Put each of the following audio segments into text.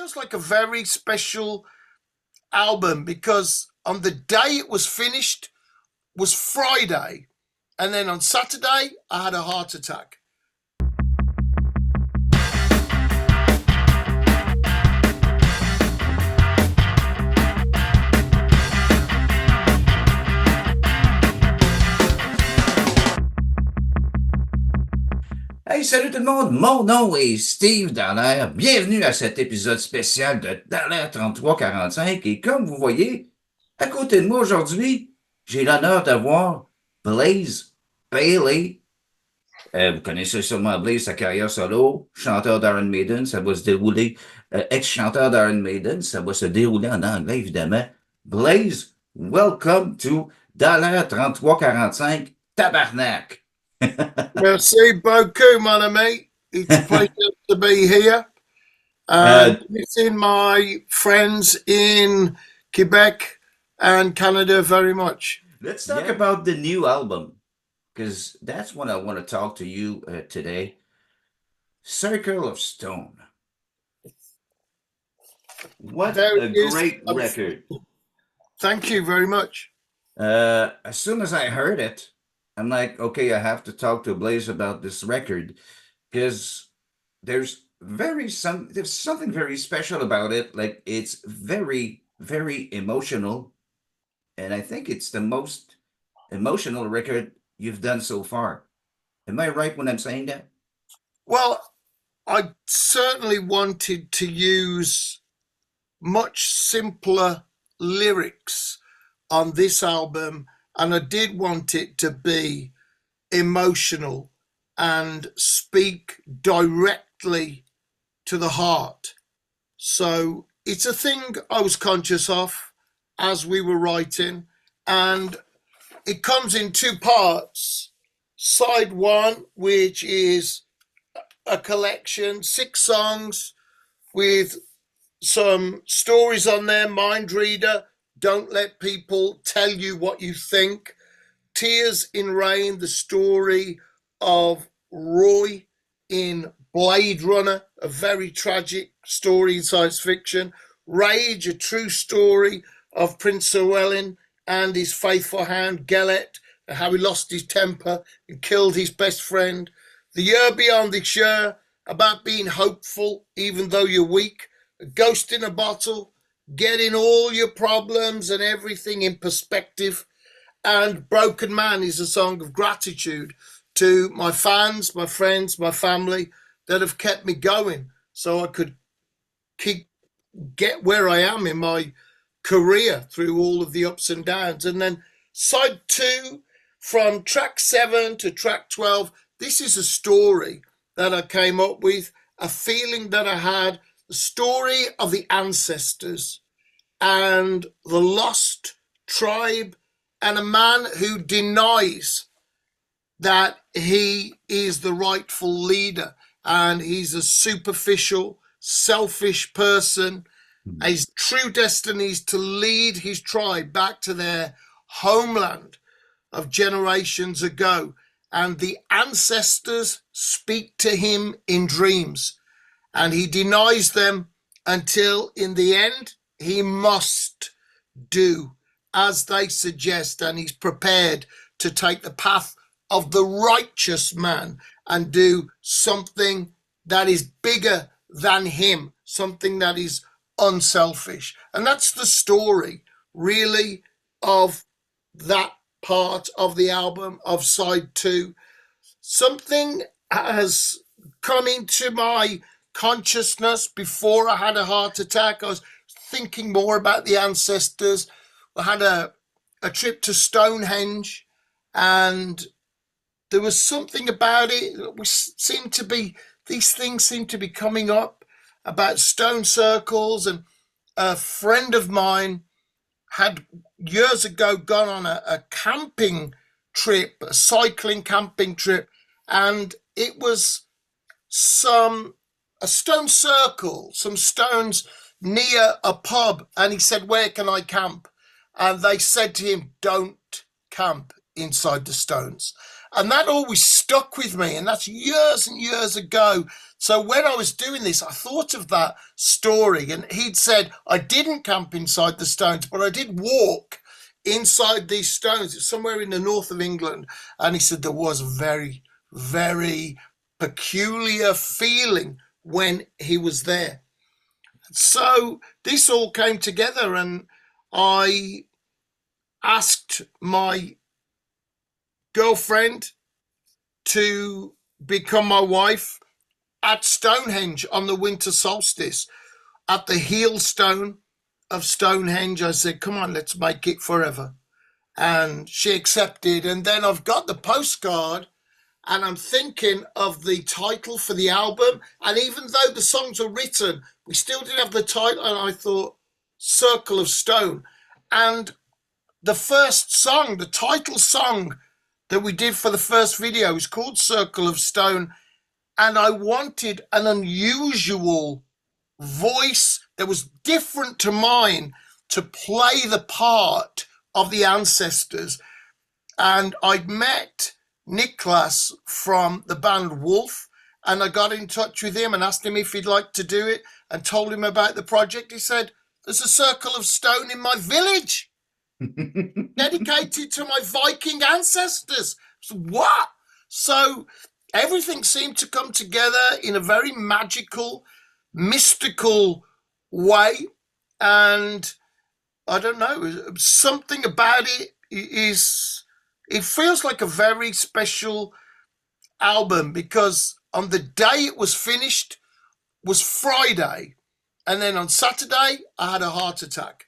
feels like a very special album because on the day it was finished was Friday, and then on Saturday I had a heart attack. Hey, salut tout le monde, mon nom est Steve Dallaire. Bienvenue à cet épisode spécial de Dallaire 3345. Et comme vous voyez, à côté de moi aujourd'hui, j'ai l'honneur d'avoir Blaze Bayley. Vous connaissez sûrement Blaze, sa carrière solo, chanteur d'Iron Maiden, ça va se dérouler, ex-chanteur d'Iron Maiden, ça va se dérouler en anglais évidemment. Blaze, welcome to Dallaire 3345, tabarnak! Merci beaucoup, mon ami. It's a pleasure to be here. Missing my friends in Quebec and Canada very much. Let's talk about the new album, because that's what I want to talk to you today. Circle of Stone. What a great record. Thank you very much. As soon as I heard it, I'm like, okay, I have to talk to Blaze about this record because there's something very special about it. Like it's very, very emotional. And I think it's the most emotional record you've done so far. Am I right when I'm saying that? Well, I certainly wanted to use much simpler lyrics on this album, and I did want it to be emotional and speak directly to the heart. So it's a thing I was conscious of as we were writing, and it comes in two parts. Side one, which is a collection, 6 songs with some stories on there, Mind Reader, Don't Let People Tell You What You Think, Tears in Rain, the story of Roy in Blade Runner, a very tragic story in science fiction, Rage, a true story of Prince Llewellyn and his faithful hound Gellet, and how he lost his temper and killed his best friend, The Year Beyond This Year, about being hopeful even though you're weak, A Ghost in a Bottle, getting all your problems and everything in perspective, and Broken Man is a song of gratitude to my fans, my friends, my family that have kept me going so I could get where I am in my career through all of the ups and downs. And then side 2, from track 7 to track 12, this is a story that I came up with, a feeling that I had, the story of the ancestors and the lost tribe, and a man who denies that he is the rightful leader and he's a superficial, selfish person. His true destiny is to lead his tribe back to their homeland of generations ago. And the ancestors speak to him in dreams, and he denies them until in the end he must do as they suggest, and he's prepared to take the path of the righteous man and do something that is bigger than him, something that is unselfish. And that's the story really of that part of the album, of side 2. Something has come into my consciousness before I had a heart attack. I was thinking more about the ancestors. I had a trip to Stonehenge, and there was something about it. These things seem to be coming up about stone circles. And a friend of mine had years ago gone on a camping trip, a cycling camping trip, and it was a stone circle, some stones near a pub, and he said, "Where can I camp?" And they said to him, "Don't camp inside the stones." And that always stuck with me, and that's years and years ago. So when I was doing this, I thought of that story, and he'd said, I didn't camp inside the stones, but I did walk inside these stones. It's somewhere in the north of England. And he said there was a very, very peculiar feeling when he was there. So this all came together, and I asked my girlfriend to become my wife at Stonehenge on the winter solstice, at the heel stone of Stonehenge. I said, come on, let's make it forever. And she accepted. And then I've got the postcard, and I'm thinking of the title for the album. And even though the songs are written, we still didn't have the title. And I thought, Circle of Stone. And the first song, the title song that we did for the first video is called Circle of Stone. And I wanted an unusual voice that was different to mine to play the part of the ancestors. And I'd met Niklas from the band Wolf, and I got in touch with him and asked him if he'd like to do it and told him about the project. He said, there's a circle of stone in my village dedicated to my Viking ancestors. So, what? So everything seemed to come together in a very magical, mystical way. And I don't know, something about it feels like a very special album, because on the day it was finished was Friday. And then on Saturday, I had a heart attack.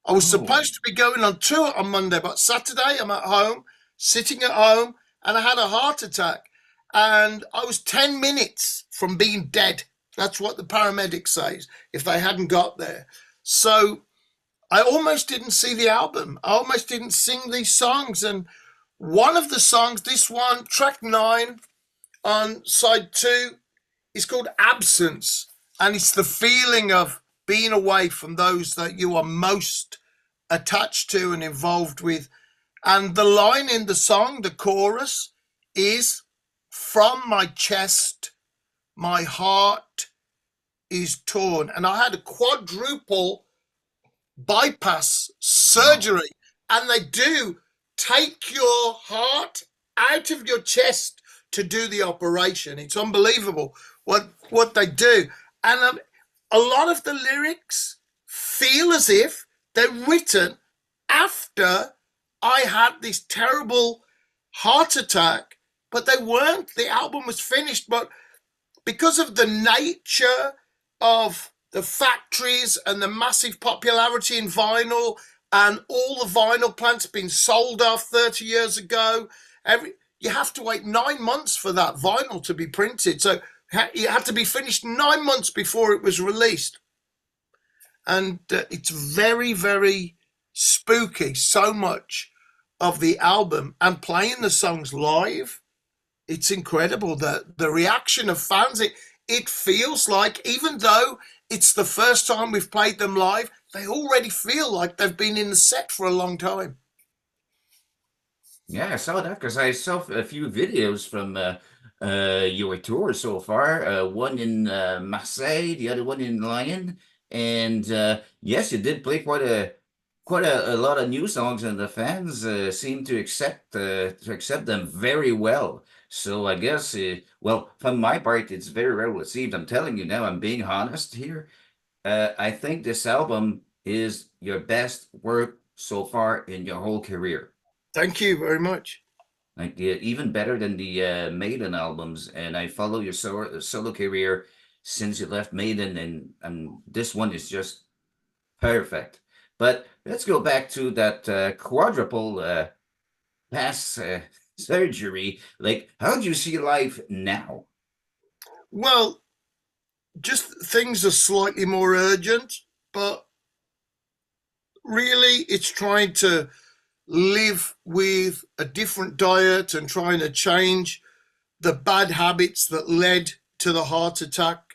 I was supposed to be going on tour on Monday, but Saturday I'm at home, sitting at home, and I had a heart attack. And I was 10 minutes from being dead. That's what the paramedics say, if they hadn't got there. So I almost didn't see the album. I almost didn't sing these songs. And one of the songs, this one, track 9 on side 2, is called Absence. And it's the feeling of being away from those that you are most attached to and involved with. And the line in the song, the chorus, is, from my chest, my heart is torn. And I had a quadruple bypass surgery, and they do take your heart out of your chest to do the operation. It's unbelievable what they do. And a lot of the lyrics feel as if they're written after I had this terrible heart attack, but they weren't. The album was finished, but because of the nature of the factories and the massive popularity in vinyl, and all the vinyl plants being sold off 30 years ago, you have to wait 9 months for that vinyl to be printed. So it had to be finished 9 months before it was released. And it's very, very spooky, so much of the album. And playing the songs live, it's incredible. The reaction of fans, it feels like, even though it's the first time we've played them live, they already feel like they've been in the set for a long time. Yeah, I saw that because I saw a few videos from your tour so far. One in Marseille, the other one in Lyon, and yes, you did play quite a lot of new songs, and the fans seem to accept them very well. So I guess, well, from my part, it's very well received. I'm telling you now, I'm being honest here. I think this album is your best work so far in your whole career. Thank you very much. Like even better than the Maiden albums. And I follow your solo career since you left Maiden, and this one is just perfect. But let's go back to that quadruple pass surgery. Like, how do you see life now? Well, just things are slightly more urgent, but really it's trying to live with a different diet and trying to change the bad habits that led to the heart attack.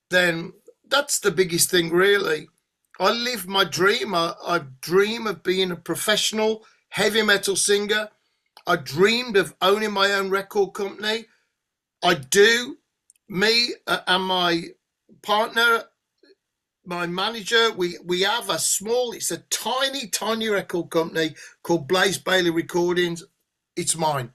Then that's the biggest thing, really. I live my dream. I dream of being a professional heavy metal singer I dreamed of owning my own record company. I do. Me and my partner, my manager, we have it's a tiny record company called Blaze Bayley Recordings. It's mine.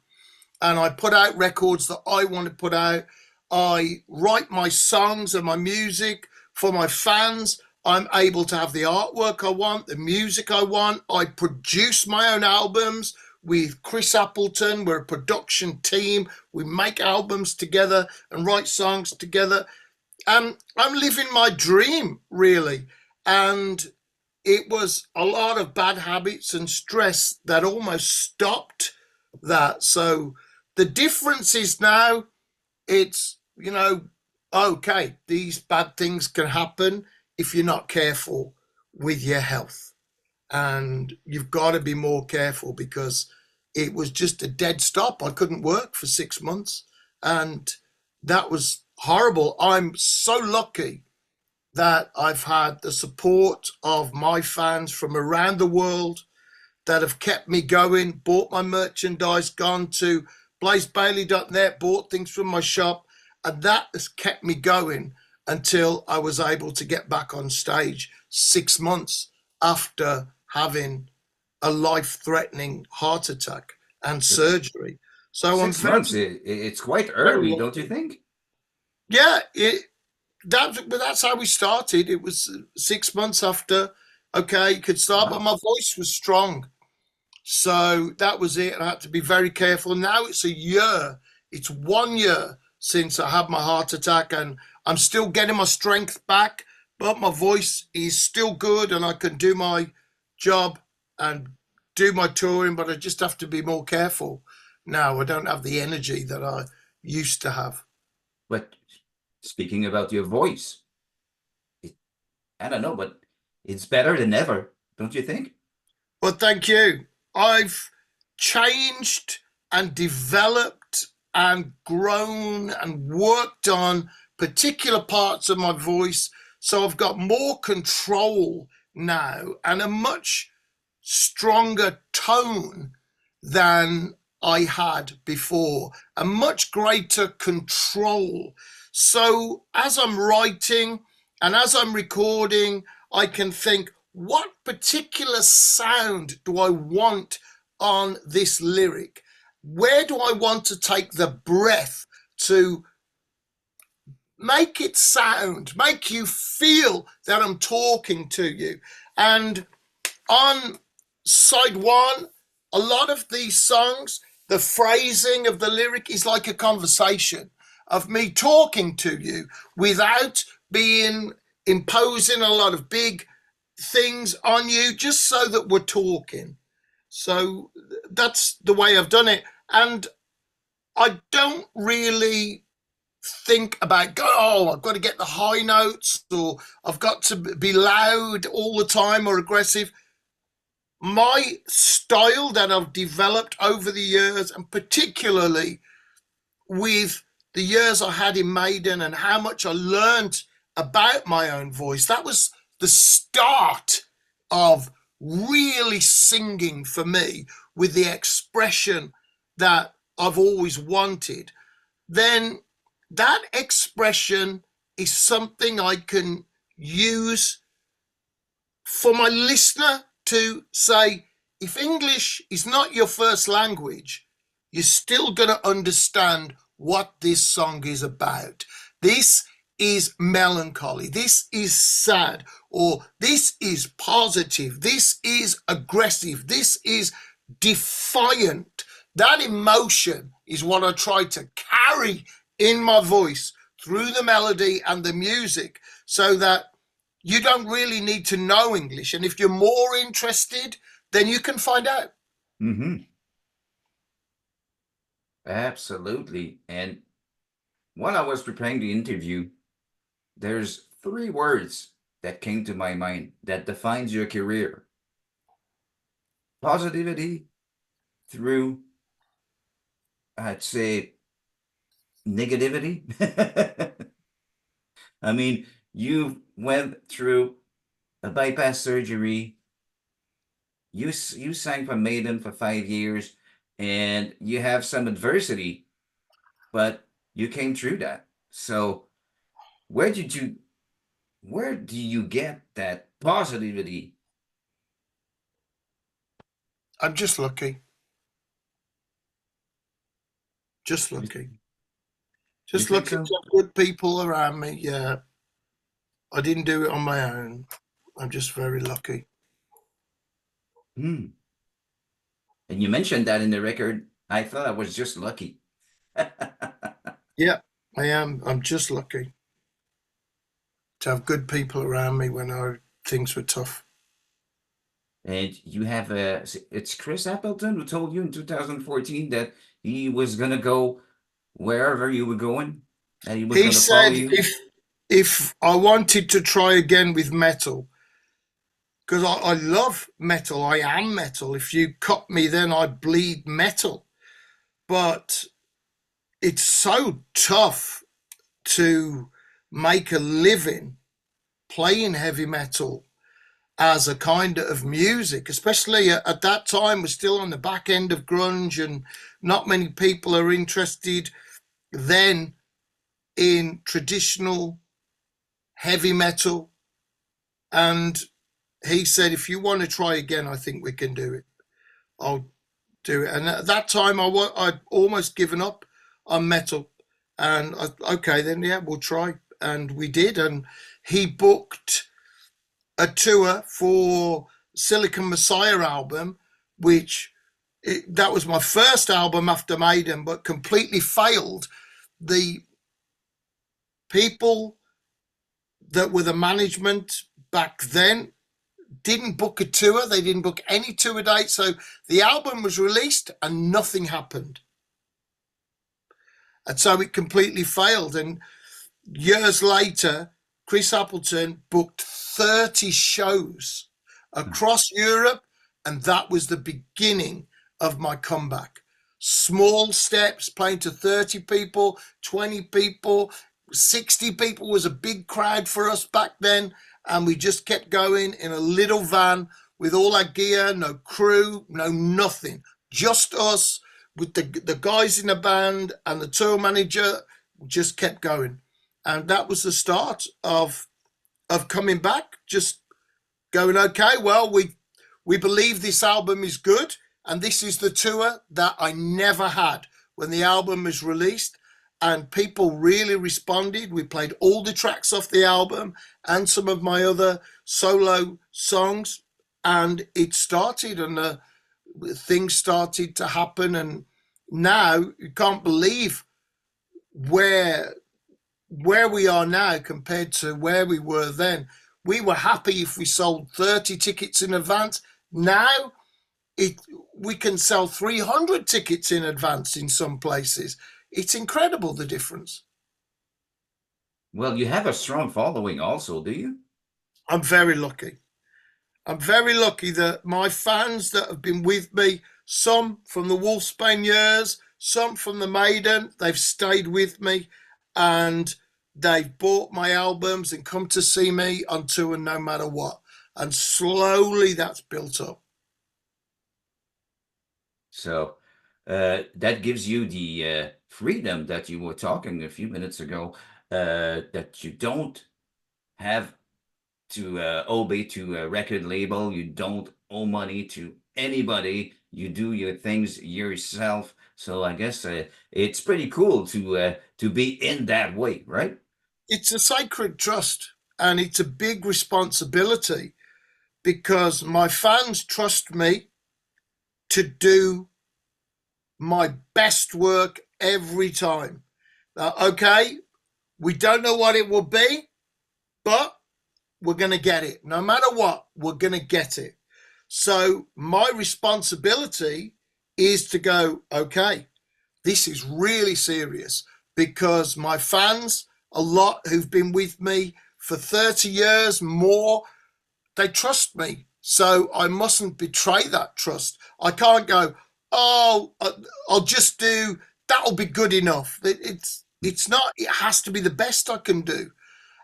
And I put out records that I want to put out. I write my songs and my music for my fans. I'm able to have the artwork I want, the music I want. I produce my own albums with Chris Appleton. We're a production team. We make albums together and write songs together. And I'm living my dream, really. And it was a lot of bad habits and stress that almost stopped that. So the difference is now it's, okay, these bad things can happen if you're not careful with your health. And you've got to be more careful because it was just a dead stop. I couldn't work for 6 months. And that was horrible. I'm so lucky that I've had the support of my fans from around the world that have kept me going, bought my merchandise, gone to blazebayley.net, bought things from my shop, and that has kept me going until I was able to get back on stage 6 months after having a life-threatening heart attack and surgery. So 6 months, it's quite early, don't you think? Yeah, that's how we started. It was 6 months after, okay, you could start, but my voice was strong. So that was it. I had to be very careful. Now it's a year. It's 1 year since I had my heart attack, and I'm still getting my strength back, but my voice is still good and I can do my job and do my touring, but I just have to be more careful now. I don't have the energy that I used to have. But speaking about your voice, I don't know, but it's better than ever, don't you think? Well, thank you. I've changed and developed and grown and worked on particular parts of my voice. So I've got more control now and a much stronger tone than I had before, a much greater control. So as I'm writing and as I'm recording, I can think, what particular sound do I want on this lyric? Where do I want to take the breath to make it sound, make you feel that I'm talking to you? And on side one, a lot of these songs, the phrasing of the lyric is like a conversation of me talking to you without being imposing a lot of big things on you, just so that we're talking. So that's the way I've done it. And I don't really think about, I've got to get the high notes or I've got to be loud all the time or aggressive. My style that I've developed over the years, and particularly with the years I had in Maiden and how much I learned about my own voice, that was the start of really singing for me with the expression that I've always wanted. Then that expression is something I can use for my listener to say, if English is not your first language, you're still going to understand what this song is about. This is melancholy. This is sad, or this is positive. This is aggressive. This is defiant. That emotion is what I try to carry in my voice through the melody and the music, so that you don't really need to know English. And if you're more interested, then you can find out. Mm-hmm. Absolutely. And while I was preparing the interview, there's 3 words that came to my mind that defines your career. Positivity through, I'd say, negativity. I mean, you went through a bypass surgery. You sang for Maiden for 5 years. and you have some adversity, but you came through that. So where did you where do you get that positivity? I'm just lucky. Just You, lucky. you Just think lucky to so? have good people around me. Yeah. I didn't do it on my own. I'm just very lucky. Hmm. And you mentioned that in the record. I thought I was just lucky. Yeah, I am. I'm just lucky to have good people around me when things were tough. And you have it's Chris Appleton who told you in 2014 that he was gonna go wherever you were going, that he was He gonna follow said you. if I wanted to try again with metal, because I love metal, I am metal. If you cut me, then I bleed metal. But it's so tough to make a living playing heavy metal as a kind of music, especially at that time. We're still on the back end of grunge, and not many people are interested then in traditional heavy metal. And he said, if you want to try again, I think we can do it. I'll do it. And at that time, I'd almost given up on metal. And okay, then, yeah, we'll try. And we did. And he booked a tour for Silicon Messiah album, which that was my first album after Maiden, but completely failed. The people that were the management back then didn't book a tour. They didn't book any tour dates. So the album was released and nothing happened. And so it completely failed. And years later, Chris Appleton booked 30 shows across Europe, and that was the beginning of my comeback. Small steps, playing to 30 people, 20 people, 60 people was a big crowd for us back then. And we just kept going in a little van with all our gear, no crew, no nothing, just us with the guys in the band and the tour manager. Just kept going. And that was the start of coming back, just going, okay, well, we believe this album is good, and this is the tour that I never had when the album was released. And people really responded. We played all the tracks off the album and some of my other solo songs, and it started, and things started to happen. And now you can't believe where we are now compared to where we were then. We were happy if we sold 30 tickets in advance. Now it we can sell 300 tickets in advance in some places. It's incredible, the difference. Well, you have a strong following also, do you? I'm very lucky. I'm very lucky that my fans that have been with me, some from the Wolfsbane years, some from the Maiden, they've stayed with me, and they've bought my albums and come to see me on tour no matter what. And slowly that's built up. So that gives you the freedom that you were talking a few minutes ago, that you don't have to obey to a record label. You don't owe money to anybody. You do your things yourself. So I guess it's pretty cool to be in that way, right? It's a sacred trust, and it's a big responsibility because my fans trust me to do my best work every time. Okay, we don't know what it will be, but we're going to get it. No matter what, we're going to get it. So my responsibility is to go, okay, this is really serious, because my fans, a lot who've been with me for 30 years more, they trust me. So I mustn't betray that trust. I can't go, oh, I'll just do, that'll be good enough. It's not, it has to be the best I can do.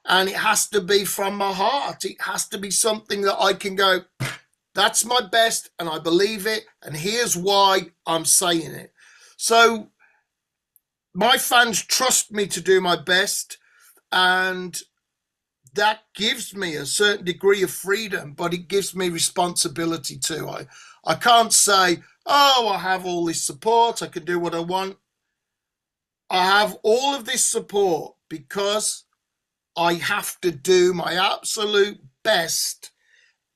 And it has to be from my heart. It has to be something that I can go, That's my best, and I believe it, and here's why I'm saying it. So my fans trust me to do my best, and that gives me a certain degree of freedom, but it gives me responsibility too. I can't say, oh, I have all this support, I can do what I want. I have all of this support because I have to do my absolute best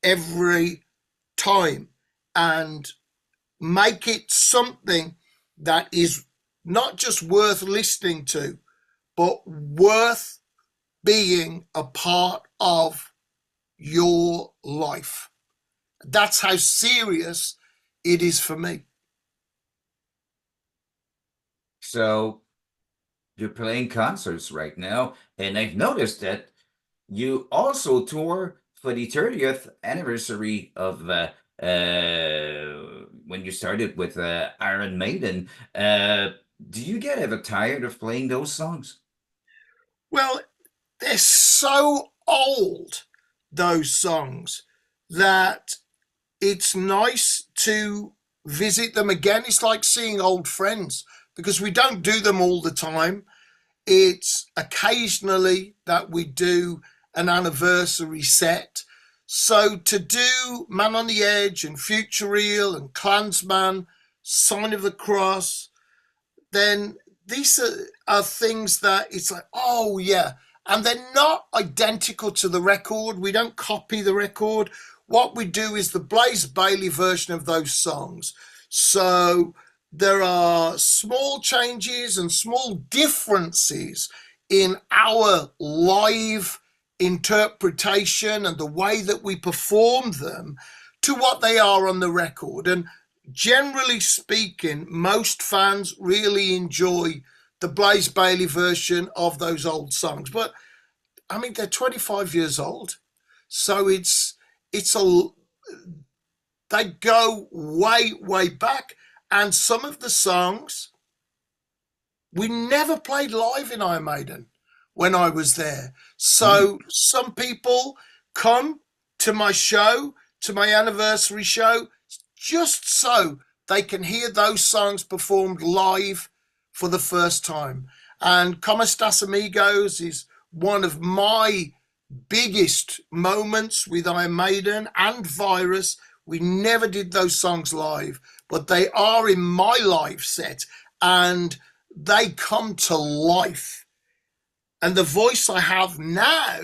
every time and make it something that is not just worth listening to, but worth being a part of your life. That's how serious it is for me. So you're playing concerts right now, and I've noticed that you also tour for the 30th anniversary of when you started with Iron Maiden. Do you get ever tired of playing those songs? Well, they're so old, those songs, that it's nice to visit them again. It's like seeing old friends because we don't do them all the time. It's occasionally that we do an anniversary set. So to do Man on the Edge and Future Real and Clansman, Sign of the Cross, then these are things that it's like, oh yeah. And they're not identical to the record. We don't copy the record. What we do is the Blaze Bayley version of those songs. So there are small changes and small differences in our live interpretation and the way that we perform them to what they are on the record. And generally speaking, most fans really enjoy the Blaze Bayley version of those old songs. But I mean, they're 25 years old. So they go way, way back. And some of the songs we never played live in Iron Maiden when I was there. So some people come to my show, to my anniversary show, just so they can hear those songs performed live for the first time. And Como Estas Amigos is one of my biggest moments with Iron Maiden and Virus. We never did those songs live, but they are in my live set and they come to life. And the voice I have now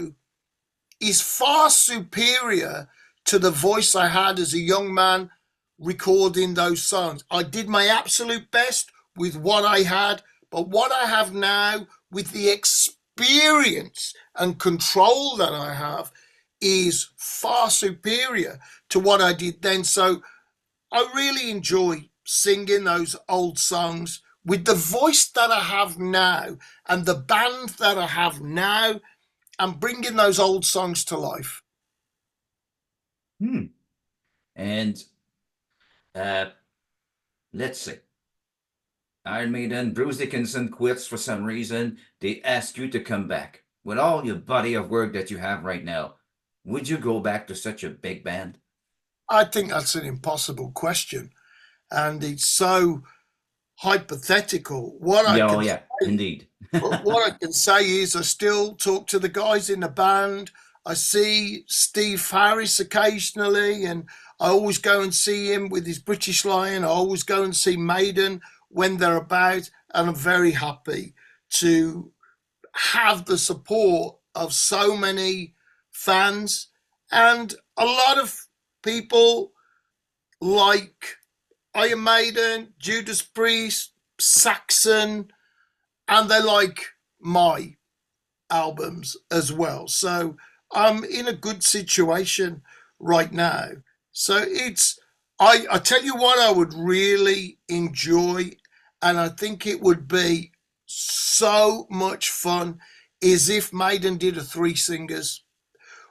is far superior to the voice I had as a young man recording those songs. I did my absolute best with what I had, but what I have now with the experience and control that I have is far superior to what I did then. So I really enjoy singing those old songs with the voice that I have now and the band that I have now and bringing those old songs to life. And let's see. Iron Maiden, Bruce Dickinson quits for some reason. They ask you to come back. With all your body of work that you have right now, would you go back to such a big band? I think that's an impossible question. And it's so hypothetical. Indeed. What I can say is I still talk to the guys in the band. I see Steve Harris occasionally, and I always go and see him with his British Lion. I always go and see Maiden when they're about, and I'm very happy to have the support of so many fans and a lot of people like Iron Maiden, Judas Priest, Saxon, and they like my albums as well. So I'm in a good situation right now. So I tell you what I would really enjoy, and I think it would be so much fun, is if Maiden did a three singers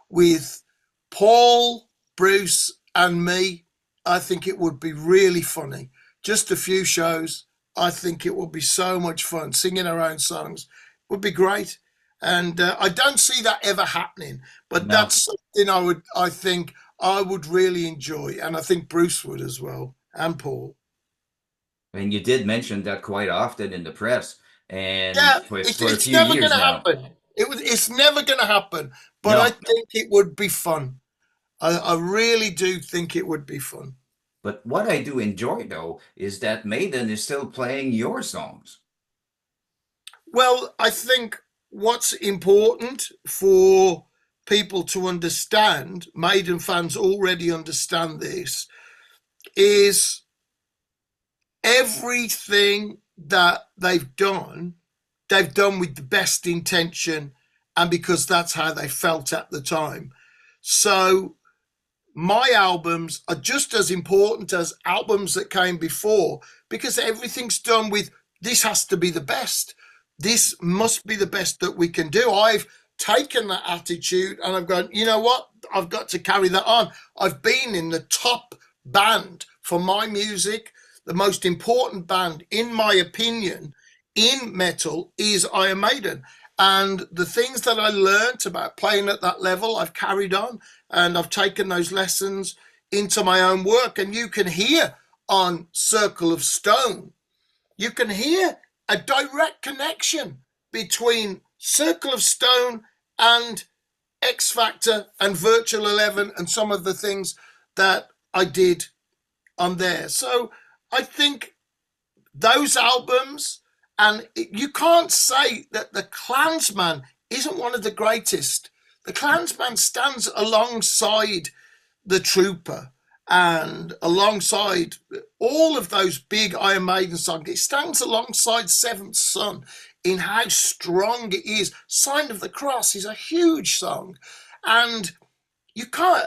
with Paul, Bruce, and me. I think it would be really funny. Just a few shows. I think it would be so much fun. Singing our own songs would be great. And I don't see that ever happening, but that's something I think I would really enjoy, and I think Bruce would as well, and Paul. And you did mention that quite often in the press, and Yeah, for a it's few never going years to now. happen. It's never going to happen. But I No, think it would be fun. I really do think it would be fun. but what I do enjoy though is that Maiden is still playing your songs. Well, I think what's important for people to understand, Maiden fans already understand this, is everything that they've done with the best intention and because that's how they felt at the time. So my albums are just as important as albums that came before because everything's done with this has to be the best. This must be the best that we can do. I've taken that attitude and I've gone, you know what? I've got to carry that on. I've been in the top band for my music. The most important band, in my opinion, in metal is Iron Maiden. And the things that I learned about playing at that level, I've carried on and I've taken those lessons into my own work. And you can hear on Circle of Stone, you can hear a direct connection between Circle of Stone and X Factor and Virtual 11 and some of the things that I did on there. So I think those albums, and you can't say that The Clansman isn't one of the greatest. The Clansman stands alongside The Trooper and alongside all of those big Iron Maiden songs. It stands alongside Seventh Son in how strong it is. Sign of the Cross is a huge song. And you can't,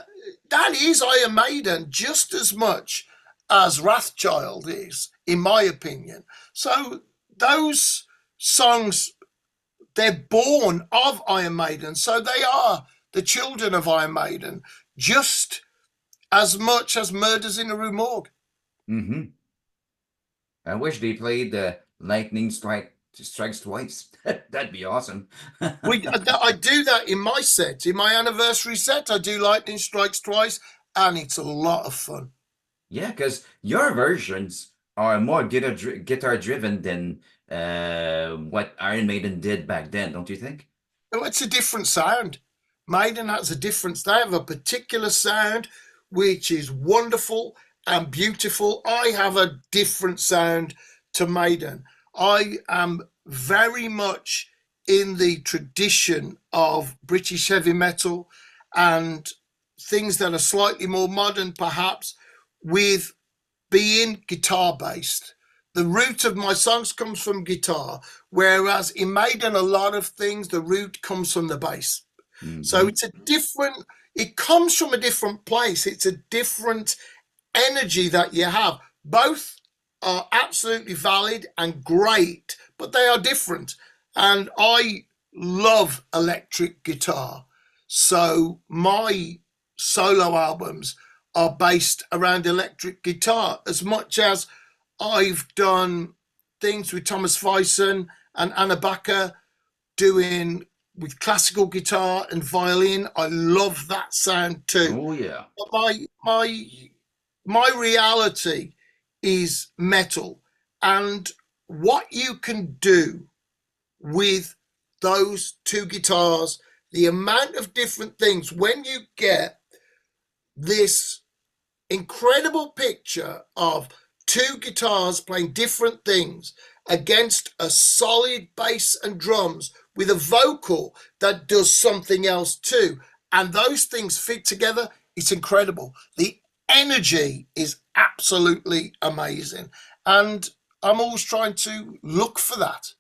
that is Iron Maiden just as much as Wrathchild is, in my opinion. So those songs, they're born of Iron Maiden. So they are the children of Iron Maiden, just as much as Murders in a Rue Morgue. Mm-hmm. I wish they played the Lightning Strikes Twice. That'd be awesome. I do that in my set, in my anniversary set. I do Lightning Strikes Twice, and it's a lot of fun. Yeah, because your versions are more guitar driven than what Iron Maiden did back then, don't you think? Oh, it's a different sound. Maiden has a different. They have a particular sound which is wonderful and beautiful. I have a different sound to Maiden. I am very much in the tradition of British heavy metal and things that are slightly more modern, perhaps, with being guitar based. The root of my songs comes from guitar, whereas in Maiden, a lot of things, the root comes from the bass. Mm-hmm. So it's a different, it comes from a different place. It's a different energy that you have. Both are absolutely valid and great, but they are different. And I love electric guitar. So my solo albums are based around electric guitar as much as I've done things with Thomas Fyson and Anna Backer doing with classical guitar and violin. I love that sound too. Oh yeah. But my reality is metal, and what you can do with those two guitars, the amount of different things, when you get this incredible picture of two guitars playing different things against a solid bass and drums with a vocal that does something else too, and those things fit together, it's incredible. The energy is absolutely amazing, and I'm always trying to look for that.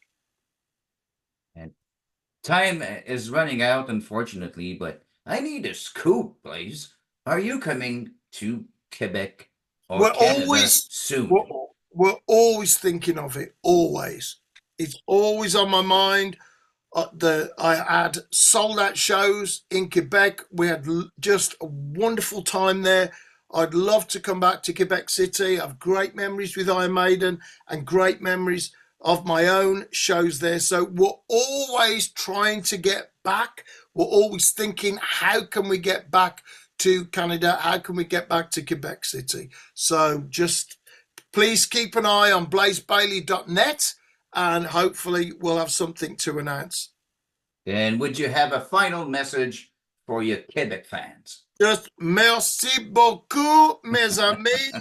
And time is running out, unfortunately, but I need a scoop, please. Are you coming to Quebec or We're Canada always soon? we're always thinking of it. Always, it's always on my mind. I had sold out shows in Quebec. We had just a wonderful time there. I'd love to come back to Quebec City. I have great memories with Iron Maiden and great memories of my own shows there. So we're always trying to get back. We're always thinking, how can we get back to Canada? How can we get back to Quebec City? So just please keep an eye on blazebayley.net, and hopefully we'll have something to announce. And would you have a final message for your Quebec fans? Just merci beaucoup, mes amis.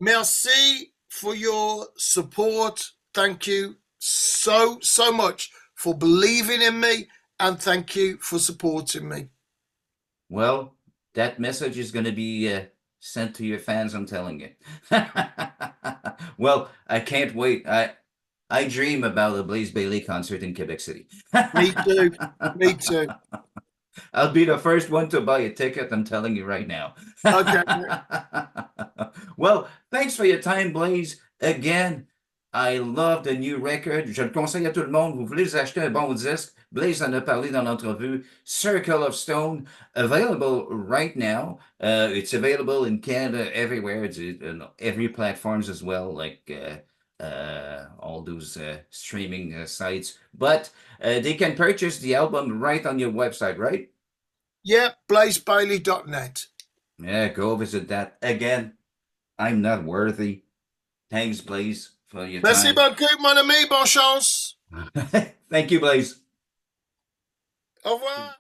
Merci for your support. Thank you so much for believing in me, and thank you for supporting me. Well, that message is going to be sent to your fans, I'm telling you. Well, I can't wait. I dream about a Blaze Bayley concert in Quebec City. Me too. Me too. I'll be the first one to buy a ticket, I'm telling you right now. Okay. Well, thanks for your time, Blaze. Again, I love the new record. Je le conseille à tout le monde. Vous voulez acheter un bon disque? Blaze en a parlé dans l'entrevue. Circle of Stone, available right now. It's available in Canada everywhere. It's every platforms as well, like all those streaming sites. But they can purchase the album right on your website, right? Yeah, blazebayley.net. Yeah, go visit that. Again, I'm not worthy. Thanks, Blaze, for your Merci time. beaucoup, mon ami. Bonne chance. Thank you, Blaze. Au revoir.